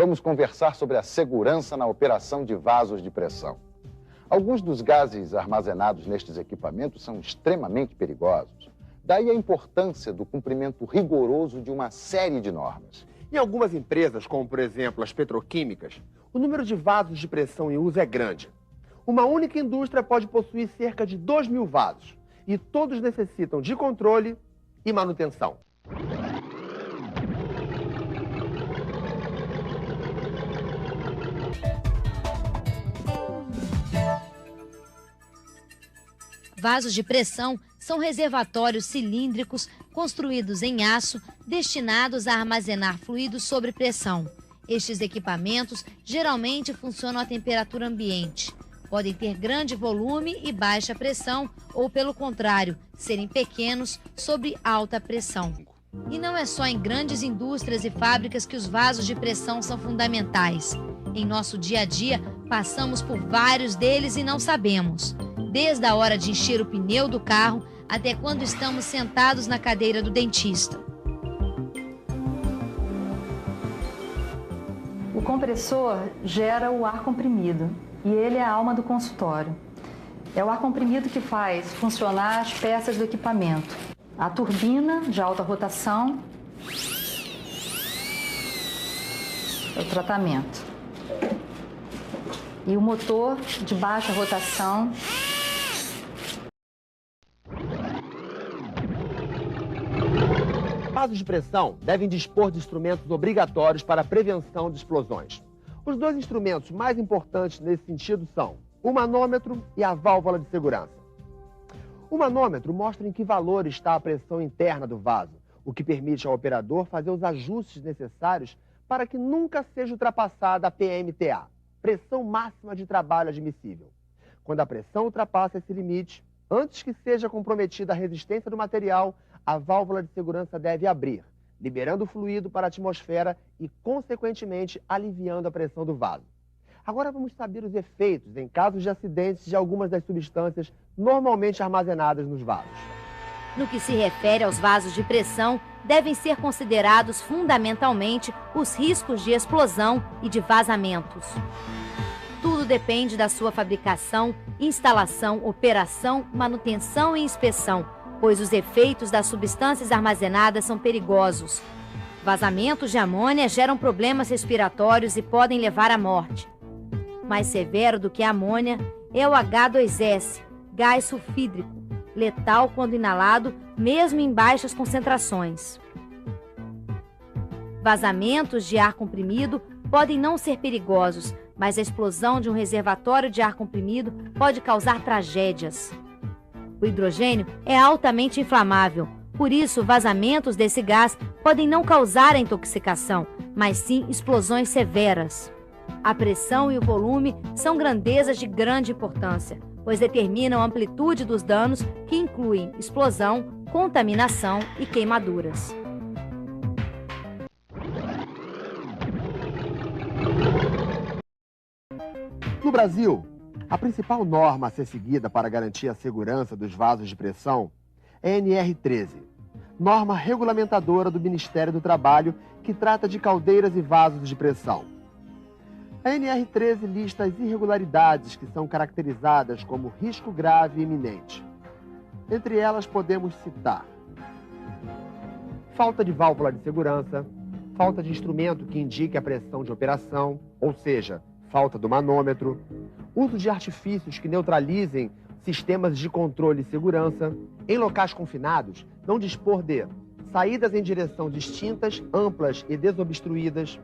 vamos conversar sobre a segurança na operação de vasos de pressão. Alguns dos gases armazenados nestes equipamentos são extremamente perigosos. Daí a importância do cumprimento rigoroso de uma série de normas. Em algumas empresas, como por exemplo as petroquímicas, o número de vasos de pressão em uso é grande. Uma única indústria pode possuir cerca de 2.000 vasos e todos necessitam de controle e manutenção. Vasos de pressão são reservatórios cilíndricos construídos em aço destinados a armazenar fluidos sob pressão. Estes equipamentos geralmente funcionam a temperatura ambiente. Podem ter grande volume e baixa pressão ou, pelo contrário, serem pequenos sob alta pressão. E não é só em grandes indústrias e fábricas que os vasos de pressão são fundamentais. Em nosso dia a dia, passamos por vários deles e não sabemos. Desde a hora de encher o pneu do carro até quando estamos sentados na cadeira do dentista. O compressor gera o ar comprimido e ele é a alma do consultório. É o ar comprimido que faz funcionar as peças do equipamento. A turbina de alta rotação, é o tratamento. E o motor de baixa rotação. Vasos de pressão devem dispor de instrumentos obrigatórios para a prevenção de explosões. Os dois instrumentos mais importantes nesse sentido são o manômetro e a válvula de segurança. O manômetro mostra em que valor está a pressão interna do vaso, o que permite ao operador fazer os ajustes necessários para que nunca seja ultrapassada a PMTA, pressão máxima de trabalho admissível. Quando a pressão ultrapassa esse limite, antes que seja comprometida a resistência do material, a válvula de segurança deve abrir, liberando o fluido para a atmosfera e, consequentemente, aliviando a pressão do vaso. Agora vamos saber os efeitos em casos de acidentes de algumas das substâncias normalmente armazenadas nos vasos. No que se refere aos vasos de pressão, devem ser considerados fundamentalmente os riscos de explosão e de vazamentos. Tudo depende da sua fabricação, instalação, operação, manutenção e inspeção, pois os efeitos das substâncias armazenadas são perigosos. Vazamentos de amônia geram problemas respiratórios e podem levar à morte. Mais severo do que a amônia é o H2S, gás sulfídrico, letal quando inalado, mesmo em baixas concentrações. Vazamentos de ar comprimido podem não ser perigosos, mas a explosão de um reservatório de ar comprimido pode causar tragédias. O hidrogênio é altamente inflamável, por isso vazamentos desse gás podem não causar a intoxicação, mas sim explosões severas. A pressão e o volume são grandezas de grande importância, pois determinam a amplitude dos danos que incluem explosão, contaminação e queimaduras. No Brasil, a principal norma a ser seguida para garantir a segurança dos vasos de pressão é a NR13, norma regulamentadora do Ministério do Trabalho que trata de caldeiras e vasos de pressão. A NR13 lista as irregularidades que são caracterizadas como risco grave e iminente. Entre elas podemos citar falta de válvula de segurança, falta de instrumento que indique a pressão de operação, ou seja, falta do manômetro, uso de artifícios que neutralizem sistemas de controle e segurança, em locais confinados, não dispor de saídas em direção distintas, amplas e desobstruídas,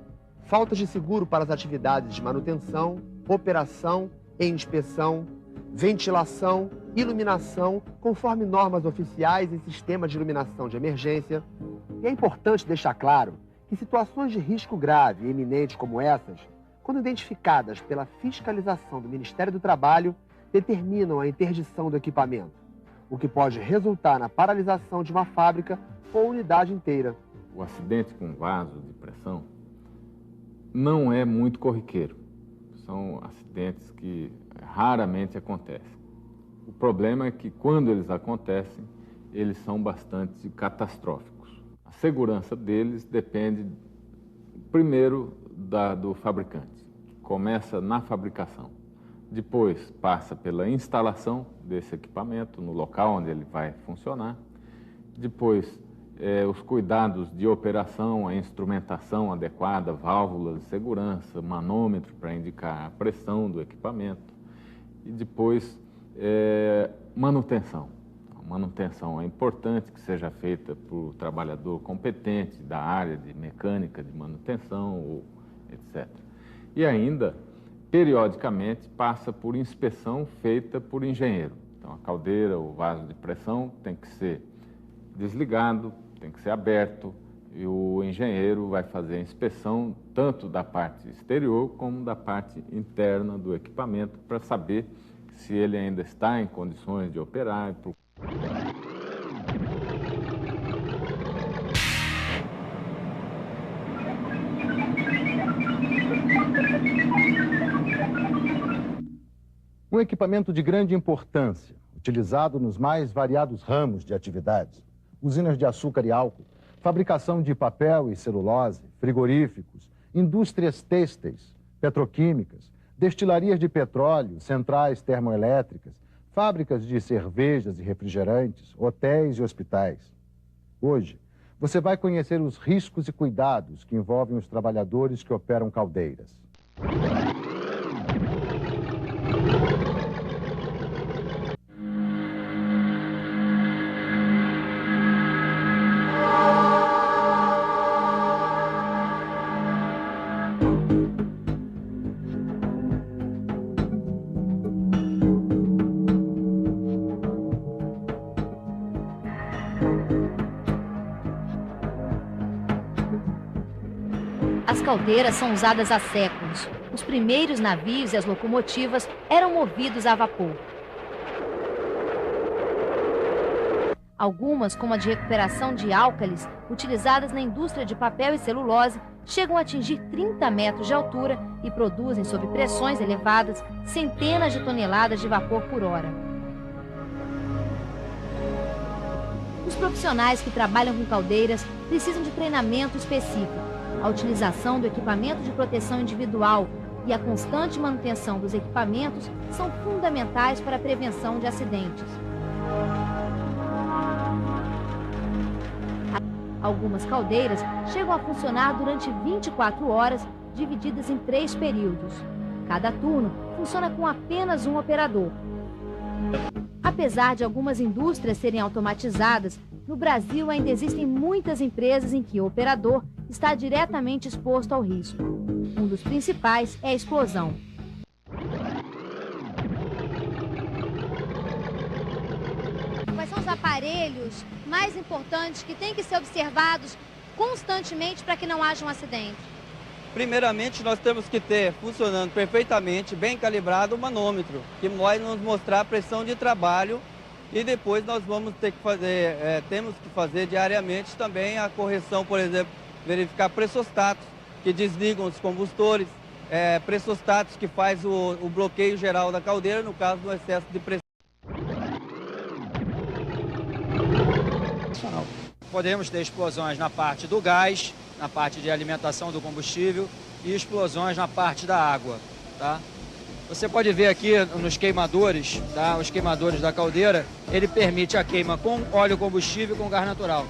falta de seguro para as atividades de manutenção, operação e inspeção, ventilação, iluminação, conforme normas oficiais e sistemas de iluminação de emergência. E é importante deixar claro que situações de risco grave e iminente como essas, quando identificadas pela fiscalização do Ministério do Trabalho, determinam a interdição do equipamento, o que pode resultar na paralisação de uma fábrica ou unidade inteira. O acidente com vaso de pressão não é muito corriqueiro. São acidentes que raramente acontecem. O problema é que, quando eles acontecem, eles são bastante catastróficos. A segurança deles depende, primeiro, do fabricante. Começa na fabricação. Depois passa pela instalação desse equipamento no local onde ele vai funcionar. Depois, os cuidados de operação, a instrumentação adequada, válvulas de segurança, manômetro para indicar a pressão do equipamento. E depois, manutenção. A manutenção é importante que seja feita por trabalhador competente da área de mecânica, de manutenção, etc. E ainda, periodicamente, passa por inspeção feita por engenheiro. Então, a caldeira, o vaso de pressão tem que ser desligado, tem que ser aberto, e o engenheiro vai fazer a inspeção tanto da parte exterior como da parte interna do equipamento para saber se ele ainda está em condições de operar. Um equipamento de grande importância, utilizado nos mais variados ramos de atividades. Usinas de açúcar e álcool, fabricação de papel e celulose, frigoríficos, indústrias têxteis, petroquímicas, destilarias de petróleo, centrais termoelétricas, fábricas de cervejas e refrigerantes, hotéis e hospitais. Hoje, você vai conhecer os riscos e cuidados que envolvem os trabalhadores que operam caldeiras. As caldeiras são usadas há séculos. Os primeiros navios e as locomotivas eram movidos a vapor. Algumas, como a de recuperação de álcalis, utilizadas na indústria de papel e celulose, chegam a atingir 30 metros de altura e produzem, sob pressões elevadas, centenas de toneladas de vapor por hora. Os profissionais que trabalham com caldeiras precisam de treinamento específico. A utilização do equipamento de proteção individual e a constante manutenção dos equipamentos são fundamentais para a prevenção de acidentes. Algumas caldeiras chegam a funcionar durante 24 horas, divididas em 3 períodos. Cada turno funciona com apenas um operador. Apesar de algumas indústrias serem automatizadas, no Brasil ainda existem muitas empresas em que o operador está diretamente exposto ao risco. Um dos principais é a explosão. Quais são os aparelhos mais importantes que têm que ser observados constantemente para que não haja um acidente? Primeiramente, nós temos que ter funcionando perfeitamente, bem calibrado, o manômetro, que vai nos mostrar a pressão de trabalho, e depois nós vamos ter que fazer, temos que fazer diariamente também a correção, por exemplo, verificar pressostatos que desligam os combustores, pressostatos que faz o bloqueio geral da caldeira no caso do excesso de pressão. Podemos ter explosões na parte do gás, na parte de alimentação do combustível e explosões na parte da água, tá? Você pode ver aqui nos queimadores, tá? Os queimadores da caldeira, ele permite a queima com óleo combustível e com gás natural.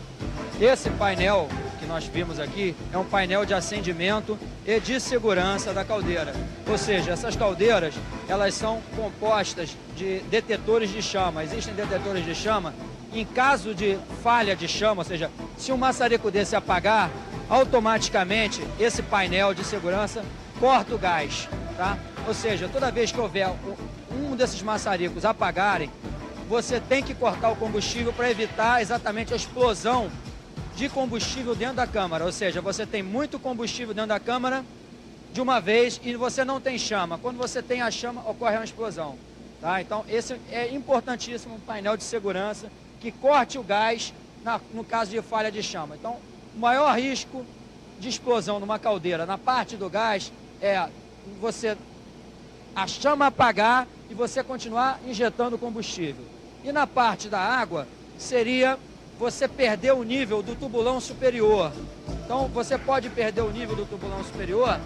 Esse painel que nós vimos aqui é um painel de acendimento e de segurança da caldeira. Ou seja, essas caldeiras, elas são compostas de detetores de chama. Existem detetores de chama. Em caso de falha de chama, ou seja, se um maçarico desse apagar, automaticamente esse painel de segurança corta o gás, tá? Ou seja, toda vez que houver um desses maçaricos apagarem, você tem que cortar o combustível para evitar exatamente a explosão de combustível dentro da câmara. Ou seja, você tem muito combustível dentro da câmara de uma vez e você não tem chama. Quando você tem a chama, ocorre uma explosão, tá? Então, esse é importantíssimo, um painel de segurança que corte o gás no caso de falha de chama. Então, o maior risco de explosão numa caldeira na parte do gás é a chama apagar e você continuar injetando combustível. E na parte da água seria você perder o nível do tubulão superior. Então, você pode perder o nível do tubulão superior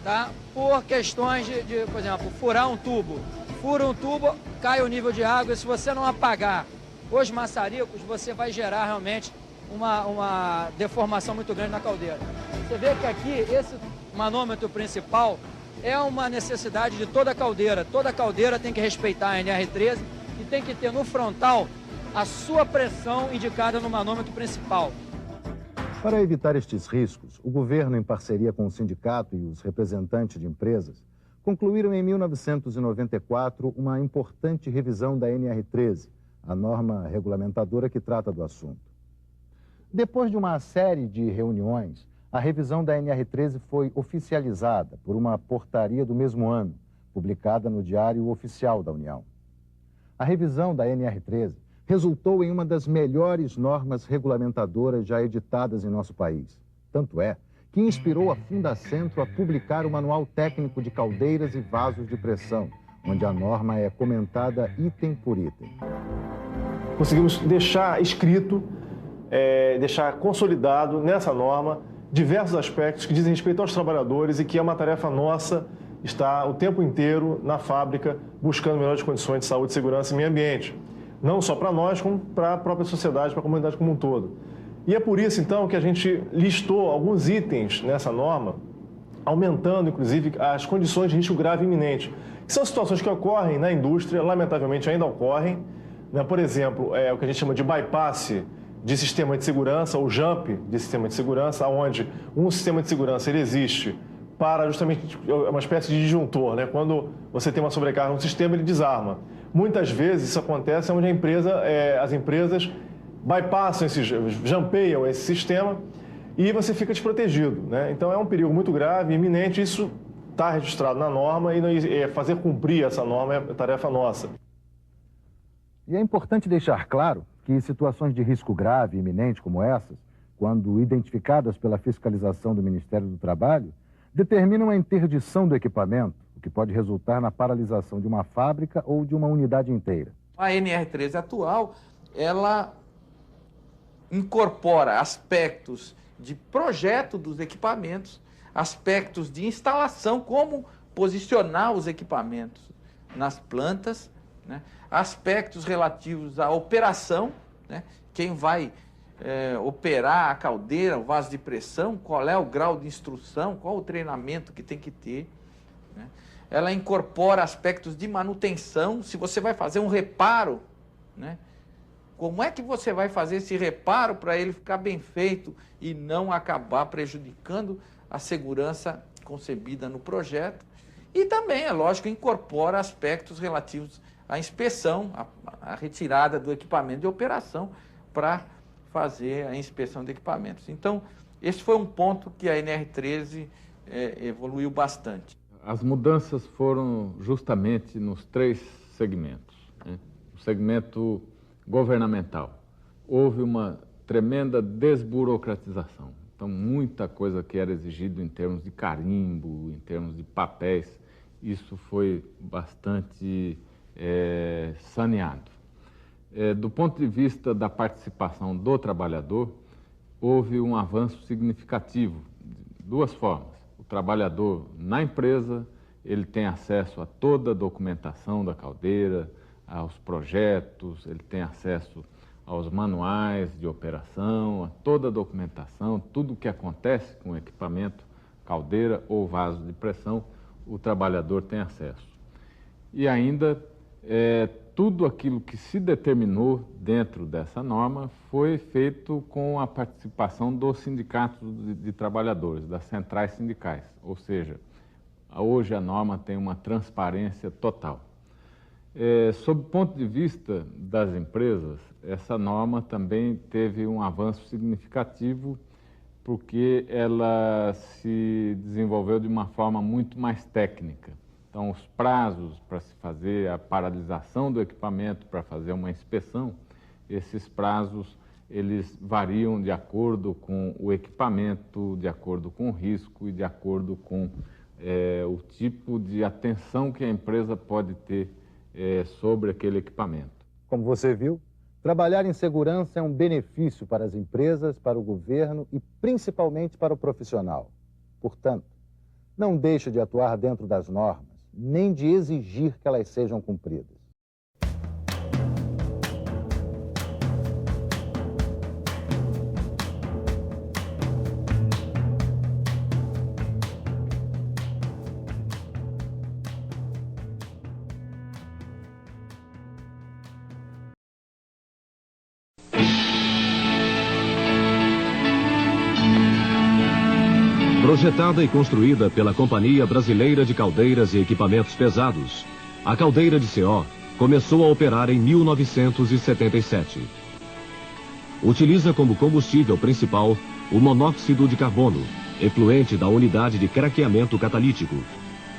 tá? Por questões por exemplo, furar um tubo. Fura um tubo, cai o nível de água, e se você não apagar os maçaricos, você vai gerar realmente uma deformação muito grande na caldeira. Você vê que aqui, esse manômetro principal é uma necessidade de toda a caldeira. Toda a caldeira tem que respeitar a NR13 e tem que ter no frontal a sua pressão indicada no manômetro principal. Para evitar estes riscos, o governo, em parceria com o sindicato e os representantes de empresas, concluíram em 1994 uma importante revisão da NR13, a norma regulamentadora que trata do assunto. Depois de uma série de reuniões, a revisão da NR13 foi oficializada por uma portaria do mesmo ano, publicada no Diário Oficial da União. A revisão da NR13 resultou em uma das melhores normas regulamentadoras já editadas em nosso país. Tanto é que inspirou a Fundacentro a publicar o Manual Técnico de Caldeiras e Vasos de Pressão, onde a norma é comentada item por item. Conseguimos deixar escrito, deixar consolidado nessa norma diversos aspectos que dizem respeito aos trabalhadores e que é uma tarefa nossa estar o tempo inteiro na fábrica buscando melhores condições de saúde, segurança e meio ambiente. Não só para nós, como para a própria sociedade, para a comunidade como um todo. E é por isso, então, que a gente listou alguns itens nessa norma, aumentando, inclusive, as condições de risco grave e iminente, que são situações que ocorrem na indústria, lamentavelmente ainda ocorrem, né? Por exemplo, o que a gente chama de bypass de sistema de segurança, ou jump de sistema de segurança, onde um sistema de segurança ele existe para justamente uma espécie de disjuntor, né? Quando você tem uma sobrecarga no sistema, ele desarma. Muitas vezes isso acontece onde as empresas bypassam, jumpeiam esse sistema e você fica desprotegido, né? Então é um perigo muito grave, iminente, isso está registrado na norma e fazer cumprir essa norma é tarefa nossa. E é importante deixar claro que situações de risco grave e iminente como essas, quando identificadas pela fiscalização do Ministério do Trabalho, determinam a interdição do equipamento, o que pode resultar na paralisação de uma fábrica ou de uma unidade inteira. A NR13 atual, ela incorpora aspectos de projeto dos equipamentos, aspectos de instalação, como posicionar os equipamentos nas plantas, né? Aspectos relativos à operação, né? Quem vai operar a caldeira, o vaso de pressão, qual é o grau de instrução, qual o treinamento que tem que ter, né? Ela incorpora aspectos de manutenção, se você vai fazer um reparo, né? Como é que você vai fazer esse reparo para ele ficar bem feito e não acabar prejudicando a segurança concebida no projeto? E também, é lógico, incorpora aspectos relativos à inspeção, a retirada do equipamento de operação para fazer a inspeção de equipamentos. Então, esse foi um ponto que a NR13 evoluiu bastante. As mudanças foram justamente nos 3 segmentos, né? O segmento governamental. Houve uma tremenda desburocratização. Então, muita coisa que era exigido em termos de carimbo, em termos de papéis, isso foi bastante saneado. Do ponto de vista da participação do trabalhador, houve um avanço significativo, de 2 formas. O trabalhador na empresa, ele tem acesso a toda a documentação da caldeira, aos projetos, ele tem acesso aos manuais de operação, a toda a documentação, tudo o que acontece com o equipamento, caldeira ou vaso de pressão, o trabalhador tem acesso. E ainda, tudo aquilo que se determinou dentro dessa norma foi feito com a participação dos sindicatos de trabalhadores, das centrais sindicais. Ou seja, hoje a norma tem uma transparência total. Sob o ponto de vista das empresas, essa norma também teve um avanço significativo porque ela se desenvolveu de uma forma muito mais técnica. Então, os prazos para se fazer a paralisação do equipamento, para fazer uma inspeção, esses prazos eles variam de acordo com o equipamento, de acordo com o risco e de acordo com o tipo de atenção que a empresa pode ter sobre aquele equipamento. Como você viu, trabalhar em segurança é um benefício para as empresas, para o governo e principalmente para o profissional. Portanto, não deixa de atuar dentro das normas, nem de exigir que elas sejam cumpridas. Projetada e construída pela Companhia Brasileira de Caldeiras e Equipamentos Pesados, a caldeira de CO começou a operar em 1977. Utiliza como combustível principal o monóxido de carbono, efluente da unidade de craqueamento catalítico,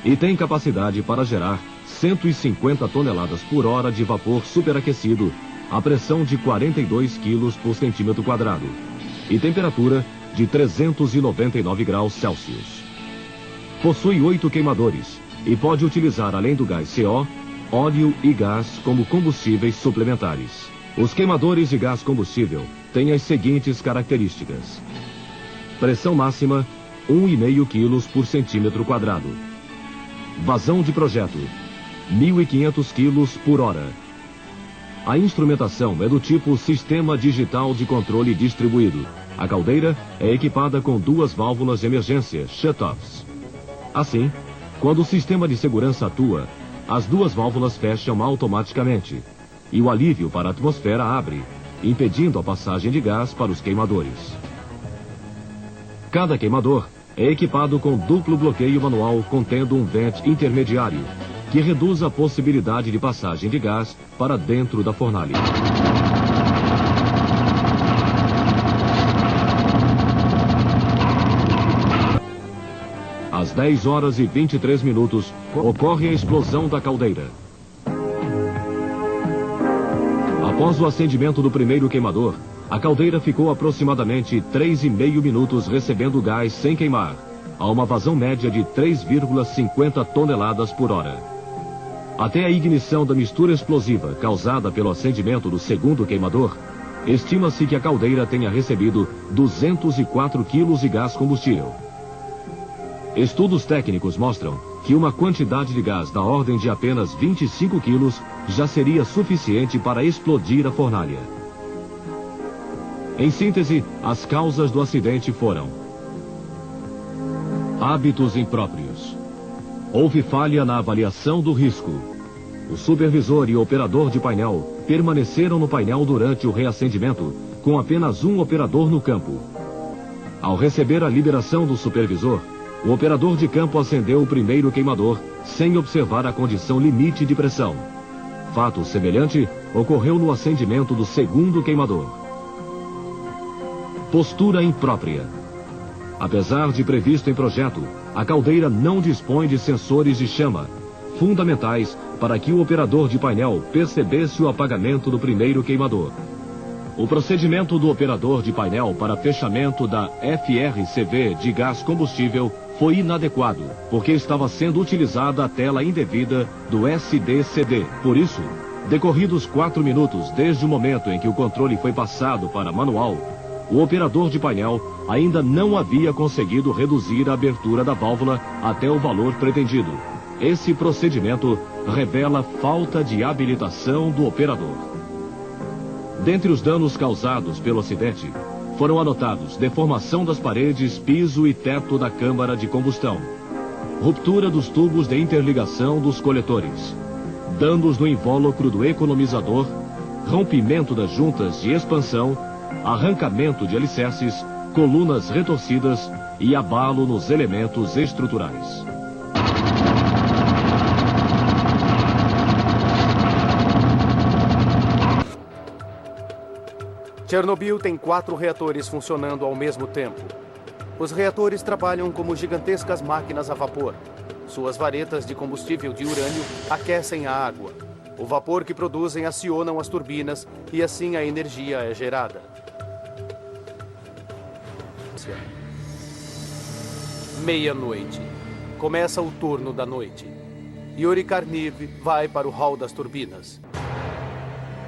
e tem capacidade para gerar 150 toneladas por hora de vapor superaquecido a pressão de 42 quilos por centímetro quadrado e temperatura de 399 graus Celsius. Possui 8 queimadores e pode utilizar, além do gás CO, óleo e gás como combustíveis suplementares. Os queimadores de gás combustível têm as seguintes características: pressão máxima 1,5 quilos por centímetro quadrado, vazão de projeto 1.500 quilos por hora. A instrumentação é do tipo Sistema Digital de Controle Distribuído. A caldeira é equipada com 2 válvulas de emergência, shut-offs. Assim, quando o sistema de segurança atua, as 2 válvulas fecham automaticamente e o alívio para a atmosfera abre, impedindo a passagem de gás para os queimadores. Cada queimador é equipado com duplo bloqueio manual contendo um vente intermediário, que reduz a possibilidade de passagem de gás para dentro da fornalha. Às 10 horas e 23 minutos, ocorre a explosão da caldeira. Após o acendimento do primeiro queimador, a caldeira ficou aproximadamente 3,5 minutos recebendo gás sem queimar, a uma vazão média de 3,50 toneladas por hora. Até a ignição da mistura explosiva causada pelo acendimento do segundo queimador, estima-se que a caldeira tenha recebido 204 quilos de gás combustível. Estudos técnicos mostram que uma quantidade de gás da ordem de apenas 25 quilos já seria suficiente para explodir a fornalha. Em síntese, as causas do acidente foram: hábitos impróprios. Houve falha na avaliação do risco. O supervisor e o operador de painel permaneceram no painel durante o reacendimento, com apenas um operador no campo. Ao receber a liberação do supervisor, o operador de campo acendeu o primeiro queimador sem observar a condição limite de pressão. Fato semelhante ocorreu no acendimento do segundo queimador. Postura imprópria. Apesar de previsto em projeto, a caldeira não dispõe de sensores de chama, fundamentais para que o operador de painel percebesse o apagamento do primeiro queimador. O procedimento do operador de painel para fechamento da FRCV de gás combustível foi inadequado, porque estava sendo utilizada a tela indevida do SDCD. Por isso, decorridos 4 minutos desde o momento em que o controle foi passado para manual, o operador de painel ainda não havia conseguido reduzir a abertura da válvula até o valor pretendido. Esse procedimento revela falta de habilitação do operador. Dentre os danos causados pelo acidente, foram anotados deformação das paredes, piso e teto da câmara de combustão, ruptura dos tubos de interligação dos coletores, danos no invólucro do economizador, rompimento das juntas de expansão, arrancamento de alicerces, colunas retorcidas e abalo nos elementos estruturais. Chernobyl tem 4 reatores funcionando ao mesmo tempo. Os reatores trabalham como gigantescas máquinas a vapor. Suas varetas de combustível de urânio aquecem a água. O vapor que produzem acionam as turbinas e assim a energia é gerada. Meia-noite. Começa o turno da noite. Yuri Karniv vai para o hall das turbinas.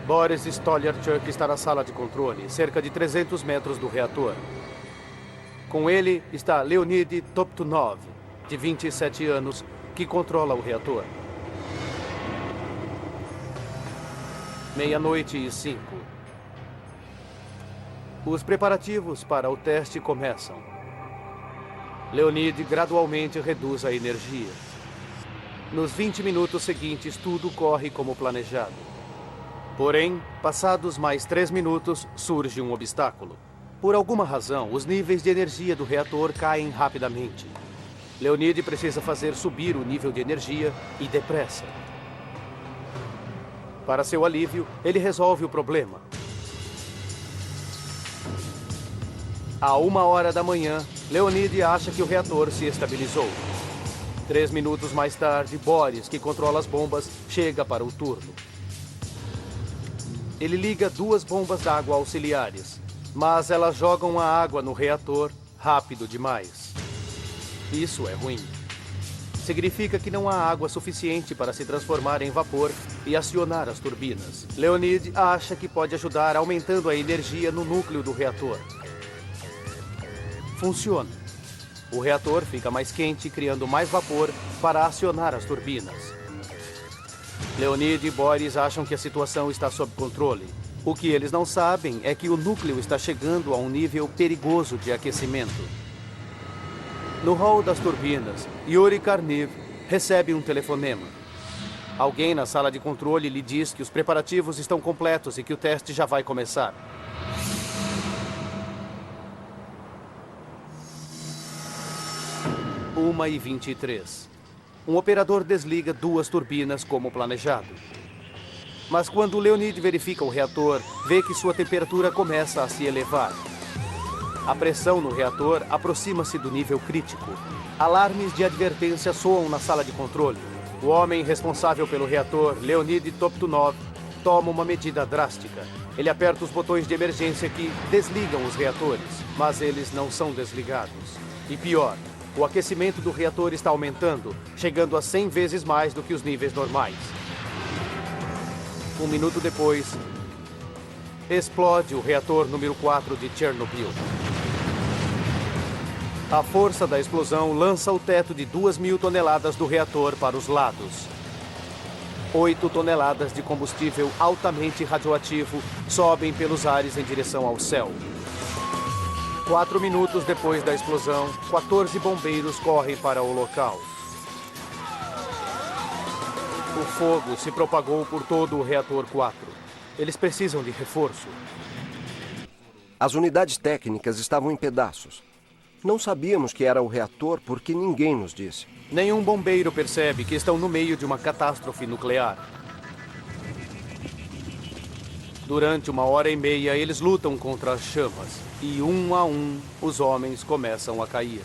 Boris Stolyarchuk está na sala de controle, cerca de 300 metros do reator. Com ele está Leonid Toptunov, de 27 anos, que controla o reator. 00:05. Os preparativos para o teste começam. Leonid gradualmente reduz a energia. Nos 20 minutos seguintes, tudo corre como planejado. Porém, passados mais 3 minutos, surge um obstáculo. Por alguma razão, os níveis de energia do reator caem rapidamente. Leonid precisa fazer subir o nível de energia e depressa. Para seu alívio, ele resolve o problema. À 1h da manhã, Leonid acha que o reator se estabilizou. 3 minutos mais tarde, Boris, que controla as bombas, chega para o turno. Ele liga 2 bombas d'água auxiliares, mas elas jogam a água no reator rápido demais. Isso é ruim. Significa que não há água suficiente para se transformar em vapor e acionar as turbinas. Leonid acha que pode ajudar aumentando a energia no núcleo do reator. Funciona. O reator fica mais quente, criando mais vapor para acionar as turbinas. Leonid e Boris acham que a situação está sob controle. O que eles não sabem é que o núcleo está chegando a um nível perigoso de aquecimento. No hall das turbinas, Yuri Karniv recebe um telefonema. Alguém na sala de controle lhe diz que os preparativos estão completos e que o teste já vai começar. 1h23. Um operador desliga 2 turbinas como planejado. Mas quando Leonid verifica o reator, vê que sua temperatura começa a se elevar. A pressão no reator aproxima-se do nível crítico. Alarmes de advertência soam na sala de controle. O homem responsável pelo reator, Leonid Toptunov, toma uma medida drástica. Ele aperta os botões de emergência que desligam os reatores, mas eles não são desligados. E pior, o aquecimento do reator está aumentando, chegando a 100 vezes mais do que os níveis normais. 1 minuto depois, explode o reator número 4 de Chernobyl. A força da explosão lança o teto de 2.000 toneladas do reator para os lados. 8 toneladas de combustível altamente radioativo sobem pelos ares em direção ao céu. 4 minutos depois da explosão, 14 bombeiros correm para o local. O fogo se propagou por todo o reator 4. Eles precisam de reforço. As unidades técnicas estavam em pedaços. Não sabíamos que era o reator porque ninguém nos disse. Nenhum bombeiro percebe que estão no meio de uma catástrofe nuclear. Durante 1h30, eles lutam contra as chamas. E 1 a 1, os homens começam a cair,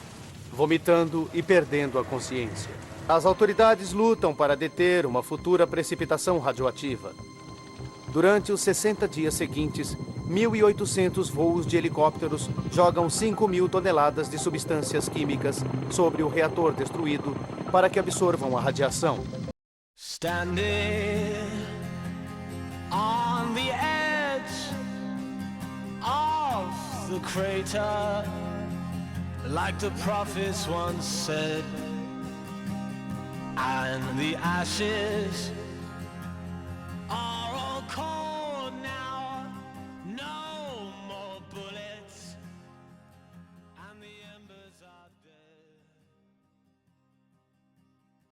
vomitando e perdendo a consciência. As autoridades lutam para deter uma futura precipitação radioativa. Durante os 60 dias seguintes, 1.800 voos de helicópteros jogam 5.000 toneladas de substâncias químicas sobre o reator destruído para que absorvam a radiação. Standing on the edge of the crater, like the prophets once said, and the ashes